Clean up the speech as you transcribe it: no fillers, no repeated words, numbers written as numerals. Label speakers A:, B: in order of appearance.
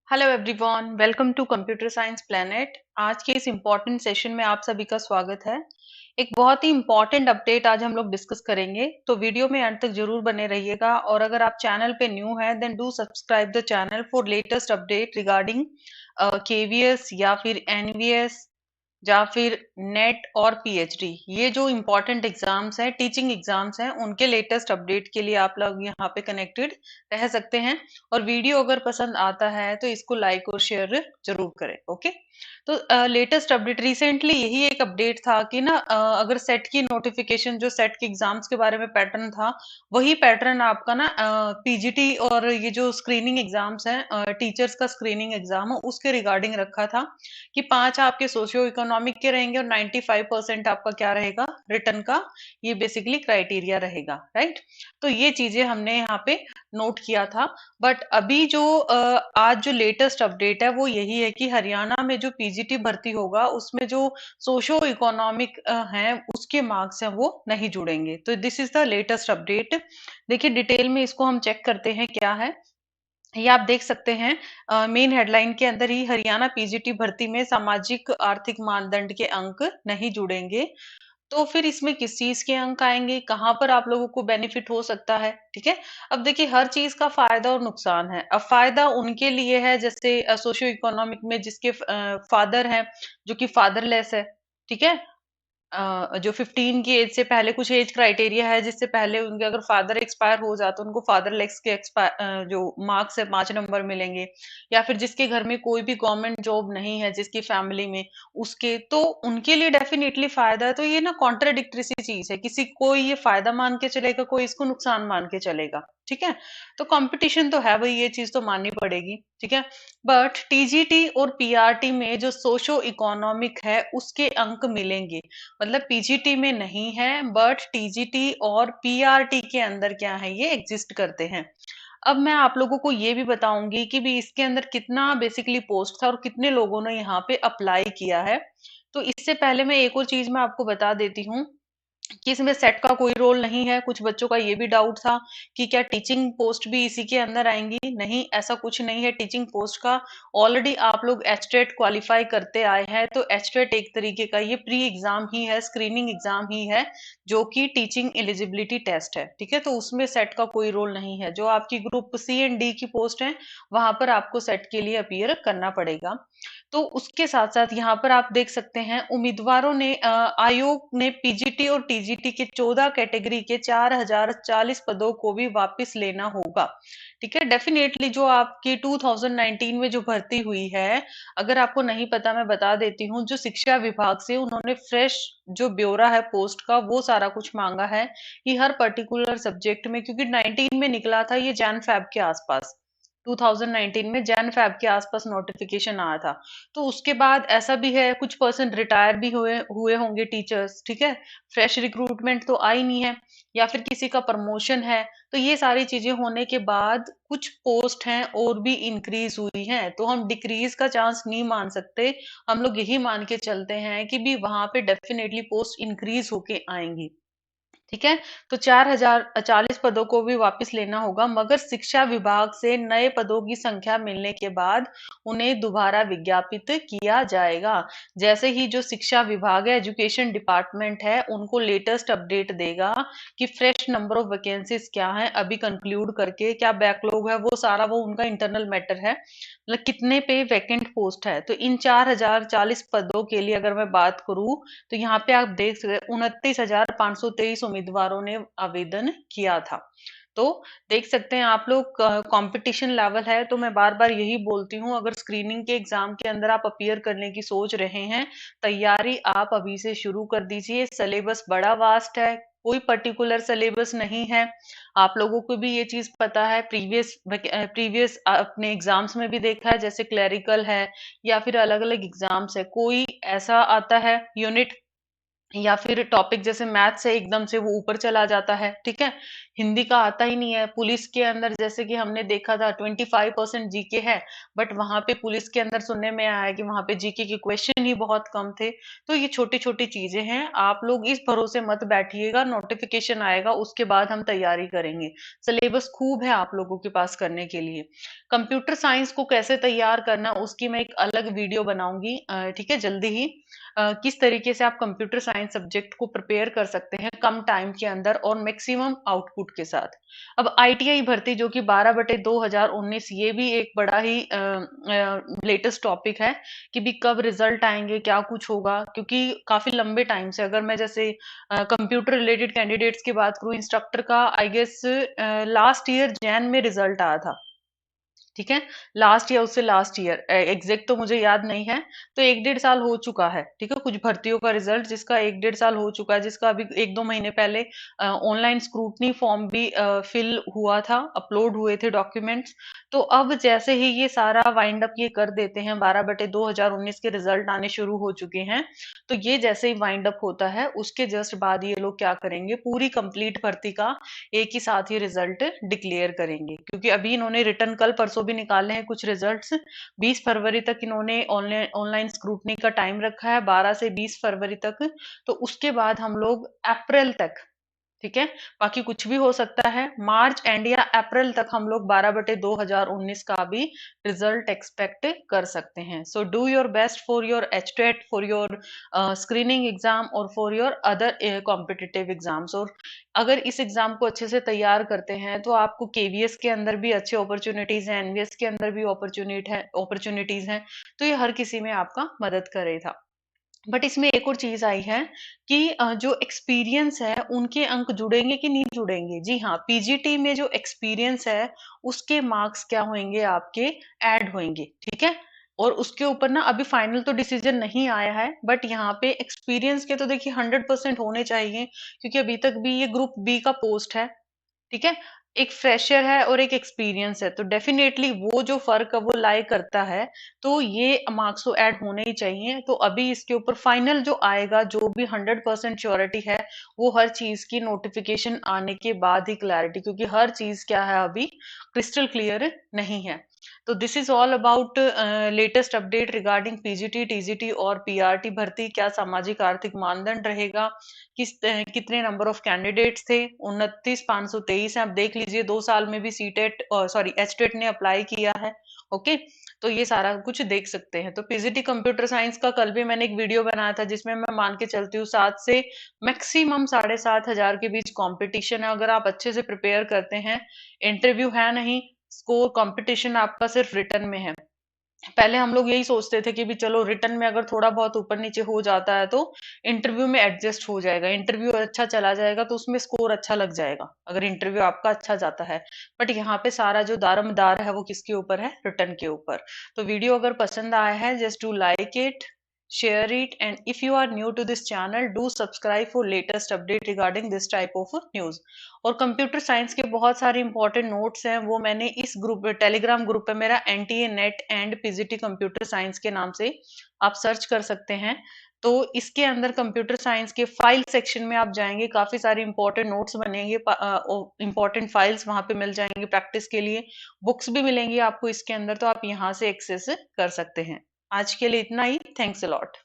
A: Hello everyone, welcome to computer science planet. आज के इस इम्पोर्टेंट सेशन में आप सभी का स्वागत है। एक बहुत ही इम्पोर्टेंट अपडेट आज हम लोग डिस्कस करेंगे, तो वीडियो में अंत तक जरूर बने रहिएगा। और अगर आप चैनल पे न्यू हैं then do subscribe the channel for latest update regarding KVS या फिर एनवीएस या फिर नेट और पीएचडी। ये जो इम्पोर्टेंट एग्जाम्स हैं, टीचिंग एग्जाम्स हैं, उनके लेटेस्ट अपडेट के लिए आप लोग यहाँ पे कनेक्टेड रह सकते हैं। और वीडियो अगर पसंद आता है तो इसको लाइक और शेयर जरूर करें। ओके, तो लेटेस्ट अपडेट रिसेंटली यही एक अपडेट था कि ना अगर सेट की नोटिफिकेशन, जो सेट के एग्जाम्स के बारे में पैटर्न था, वही पैटर्न आपका ना पीजीटी और ये जो स्क्रीनिंग एग्जाम्स हैं, टीचर्स का स्क्रीनिंग एग्जाम है, उसके रिगार्डिंग रखा था कि 5 आपके सोशियो इकोनॉमिक के रहेंगे और 95% आपका क्या रहेगा, रिटर्न का। ये बेसिकली क्राइटेरिया रहेगा, राइट। तो ये चीजें हमने यहाँ पे नोट किया था। बट अभी जो आज जो लेटेस्ट अपडेट है वो यही है कि हरियाणा में जो पीजीटी भर्ती होगा उसमें जो सोशो इकोनॉमिक हैं उसके मार्क्स हैं वो नहीं जुड़ेंगे। तो this is the latest update. देखिए डिटेल में इसको हम चेक करते हैं क्या है। ये आप देख सकते हैं मेन हेडलाइन के अंदर ही, हरियाणा पीजीटी भर्ती में सामाजिक आर्थिक मानदंड के अंक नहीं जुड़ेंगे। तो फिर इसमें किस चीज के अंक आएंगे, कहाँ पर आप लोगों को बेनिफिट हो सकता है, ठीक है। अब देखिए हर चीज का फायदा और नुकसान है। अब फायदा उनके लिए है जैसे सोशियो इकोनॉमिक में जिसके फादर हैं, जो कि फादरलेस है, ठीक है। जो 15 की एज से पहले, कुछ एज क्राइटेरिया है जिससे पहले उनके अगर फादर एक्सपायर हो जाते उनको फादर लेक्स के जो मार्क्स है 5 नंबर मिलेंगे। या फिर जिसके घर में कोई भी गवर्नमेंट जॉब नहीं है, जिसकी फैमिली में, उसके तो उनके लिए डेफिनेटली फायदा है। तो ये ना कॉन्ट्राडिक्टरी सी चीज है, किसी कोई ये फायदा मान के चलेगा, कोई इसको नुकसान मान के चलेगा, ठीक है। तो कंपटीशन तो है भाई, ये चीज तो माननी पड़ेगी, ठीक है। बट टीजीटी और पीआरटी में जो सोशो इकोनॉमिक है उसके अंक मिलेंगे। मतलब पीजीटी में नहीं है बट टीजीटी और पीआरटी के अंदर क्या है, ये एग्जिस्ट करते हैं। अब मैं आप लोगों को ये भी बताऊंगी कि भी इसके अंदर कितना बेसिकली पोस्ट था और कितने लोगों ने यहाँ पे अप्लाई किया है। तो इससे पहले मैं एक और चीज मैं आपको बता देती हूँ कि इसमें सेट का कोई रोल नहीं है। कुछ बच्चों का ये भी डाउट था कि क्या टीचिंग पोस्ट भी इसी के अंदर आएंगी। नहीं, ऐसा कुछ नहीं है। टीचिंग पोस्ट का ऑलरेडी आप लोग एचटेट क्वालिफाई करते आए हैं, तो एचटेट एक तरीके का ये प्री एग्जाम ही है, स्क्रीनिंग एग्जाम ही है, जो कि टीचिंग एलिजिबिलिटी टेस्ट है, ठीक है। तो उसमें सेट का कोई रोल नहीं है। जो आपकी ग्रुप सी एंड डी की पोस्ट है वहां पर आपको सेट के लिए अपीयर करना पड़ेगा। तो उसके साथ साथ यहाँ पर आप देख सकते हैं उम्मीदवारों ने आयोग ने पीजीटी और टीजीटी के 14 कैटेगरी के 4040 पदों को भी वापस लेना होगा, ठीक है। डेफिनेटली जो आपकी 2019 में जो भर्ती हुई है, अगर आपको नहीं पता मैं बता देती हूँ, जो शिक्षा विभाग से उन्होंने फ्रेश जो ब्यौरा है पोस्ट का वो सारा कुछ मांगा है कि हर पर्टिकुलर सब्जेक्ट में, क्योंकि 19 में निकला था ये जैन फैब के आसपास, 2019 में जैन फैब के आसपास नोटिफिकेशन आया था। तो उसके बाद ऐसा भी है कुछ पर्सन रिटायर भी हुए हुए होंगे टीचर्स, ठीक है। फ्रेश रिक्रूटमेंट तो आई नहीं है, या फिर किसी का प्रमोशन है। तो ये सारी चीजें होने के बाद कुछ पोस्ट हैं और भी इंक्रीज हुई हैं, तो हम डिक्रीज का चांस नहीं मान सकते। हम लोग यही मान के चलते हैं कि भी वहां पे डेफिनेटली पोस्ट इंक्रीज होके आएंगी, ठीक है। तो 4040 पदों को भी वापस लेना होगा, मगर शिक्षा विभाग से नए पदों की संख्या मिलने के बाद उन्हें दोबारा विज्ञापित किया जाएगा। जैसे ही जो शिक्षा विभाग है, एजुकेशन डिपार्टमेंट है, उनको लेटेस्ट अपडेट देगा कि फ्रेश नंबर ऑफ वैकेंसीज क्या है, अभी कंक्लूड करके क्या बैकलॉग है, वो सारा वो उनका इंटरनल मैटर है, मतलब कितने पे वैकेंट पोस्ट है। तो इन 4040 पदों के लिए अगर मैं बात करूं, तो यहाँ पे आप देख सकते 29,523 उम्मीदवारों ने आवेदन किया था। तो देख सकते हैं आप लोग, कंपटीशन लेवल है। तो मैं बार बार यही बोलती हूँ, अगर स्क्रीनिंग के एग्जाम के अंदर आप अपीयर करने की सोच रहे हैं, तैयारी आप अभी से शुरू कर दीजिए। सिलेबस बड़ा वास्ट है, कोई पर्टिकुलर सिलेबस नहीं है। आप लोगों को भी ये चीज पता है, प्रीवियस अपने एग्जाम्स में भी देखा है, जैसे क्लरिकल है या फिर अलग अलग एग्जाम्स है, कोई ऐसा आता है यूनिट या फिर टॉपिक जैसे मैथ से एकदम से वो ऊपर चला जाता है, ठीक है। हिंदी का आता ही नहीं है। पुलिस के अंदर जैसे कि हमने देखा था 25% जीके है, बट वहां पे पुलिस के अंदर सुनने में आया कि वहां पे जीके के क्वेश्चन ही बहुत कम थे। तो ये छोटी छोटी चीजें हैं, आप लोग इस भरोसे मत बैठिएगा, नोटिफिकेशन आएगा उसके बाद हम तैयारी करेंगे। सिलेबस खूब है आप लोगों के पास करने के लिए। कंप्यूटर साइंस को कैसे तैयार करना उसकी मैं एक अलग वीडियो बनाऊंगी, ठीक है, जल्दी ही। किस तरीके से आप कंप्यूटर साइंस सब्जेक्ट को प्रिपेयर कर सकते हैं कम टाइम के अंदर और मैक्सिमम आउटपुट के साथ। अब आईटीआई भर्ती जो कि 12/2019, ये भी एक बड़ा ही लेटेस्ट टॉपिक है कि भी कब रिजल्ट आएंगे, क्या कुछ होगा, क्योंकि काफी लंबे टाइम से, अगर मैं जैसे कंप्यूटर रिलेटेड कैंडिडेट्स की बात करूं, इंस्ट्रक्टर का आई गेस लास्ट ईयर जैन में रिजल्ट आया था, ठीक है। लास्ट या उससे लास्ट ईयर, एग्जैक्ट तो मुझे याद नहीं है। तो 1-1.5 साल हो चुका है, ठीक है। कुछ भर्तियों का रिजल्ट जिसका 1-1.5 साल हो चुका है, जिसका अभी 1-2 महीने पहले ऑनलाइन स्क्रूटनी फॉर्म भी फिल हुआ था, अपलोड हुए थे डॉक्यूमेंट्स। तो अब जैसे ही ये सारा वाइंड अप ये कर देते हैं, 12/2019 के रिजल्ट आने शुरू हो चुके हैं। तो ये जैसे ही वाइंड अप होता है उसके जस्ट बाद ये लोग क्या करेंगे, पूरी कंप्लीट भर्ती का एक ही साथ ही रिजल्ट डिक्लेयर करेंगे, क्योंकि अभी इन्होंने रिटर्न कल परसों भी निकाले हैं कुछ रिजल्ट्स। 20 फरवरी तक इन्होंने ऑनलाइन ऑनलाइन स्क्रूटनी का टाइम रखा है, 12 से 20 फरवरी तक। तो उसके बाद हम लोग अप्रैल तक, ठीक है, बाकी कुछ भी हो सकता है, मार्च एंड या अप्रैल तक हम लोग 12/2019 का भी रिजल्ट एक्सपेक्ट कर सकते हैं। So do your best for your HTET, for your screening exam और for your other competitive exams. और अगर इस एग्जाम को अच्छे से तैयार करते हैं तो आपको केवीएस के अंदर भी अच्छे अपॉर्चुनिटीज हैं, एनवीएस के अंदर भी अपॉर्चुनिटीज हैं। तो ये हर किसी में आपका मदद करेगा। बट इसमें एक और चीज आई है कि जो एक्सपीरियंस है उनके अंक जुड़ेंगे कि नहीं जुड़ेंगे। जी हाँ, पीजीटी में जो एक्सपीरियंस है उसके मार्क्स क्या होंगे, आपके ऐड होंगे, ठीक है। और उसके ऊपर ना अभी फाइनल तो डिसीजन नहीं आया है, बट यहाँ पे एक्सपीरियंस के तो देखिए 100% होने चाहिए, क्योंकि अभी तक भी ये ग्रुप बी का पोस्ट है, ठीक है। एक फ्रेशर है और एक एक्सपीरियंस है, तो डेफिनेटली वो जो फर्क है वो लाई करता है। तो ये मार्क्स तो ऐड होने ही चाहिए। तो अभी इसके ऊपर फाइनल जो आएगा, जो भी 100% श्योरिटी है, वो हर चीज की नोटिफिकेशन आने के बाद ही क्लैरिटी, क्योंकि हर चीज क्या है अभी क्रिस्टल क्लियर नहीं है। तो this is all about latest update regarding PGT, TGT और पीआरटी भर्ती। क्या सामाजिक आर्थिक मानदंड रहेगा, कितने नंबर ऑफ कैंडिडेट्स थे, 29,523 है। आप देख लीजिए 2 साल में भी सीटेट, सॉरी एचटेट ने अप्लाई किया है। ओके, तो ये सारा कुछ देख सकते हैं। तो पीजीटी कंप्यूटर साइंस का कल भी मैंने एक वीडियो बनाया था, जिसमें मैं मान के चलती हूँ 7 से मैक्सिमम 7,500 के बीच कंपटीशन है, अगर आप अच्छे से प्रिपेयर करते हैं। इंटरव्यू है नहीं, स्कोर कंपटीशन आपका सिर्फ रिटर्न में है। पहले हम लोग यही सोचते थे कि भी चलो रिटर्न में अगर थोड़ा बहुत ऊपर नीचे हो जाता है तो इंटरव्यू में एडजस्ट हो जाएगा, इंटरव्यू अच्छा चला जाएगा तो उसमें स्कोर अच्छा लग जाएगा, अगर इंटरव्यू आपका अच्छा जाता है। बट यहाँ पे सारा जो दारमदार है वो किसके ऊपर है, रिटर्न के ऊपर। तो वीडियो अगर पसंद आया है, just do like it, share it, and if you are new to this channel, do subscribe for latest update regarding this type of news। और कंप्यूटर साइंस के बहुत सारे इंपॉर्टेंट नोट्स हैं, वो मैंने इस ग्रुप, टेलीग्राम ग्रुप पे, मेरा NTA net and PGT computer science के नाम से आप सर्च कर सकते हैं। तो इसके अंदर कंप्यूटर साइंस के फाइल सेक्शन में आप जाएंगे, काफी सारे इंपॉर्टेंट नोट्स बनेंगे, इंपॉर्टेंट फाइल्स वहां पे मिल जाएंगे प्रैक्टिस के लिए, बुक्स भी मिलेंगी आपको इसके अंदर, तो आप यहाँ से एक्सेस कर सकते हैं। आज के लिए इतना ही, थैंक्स अ लॉट।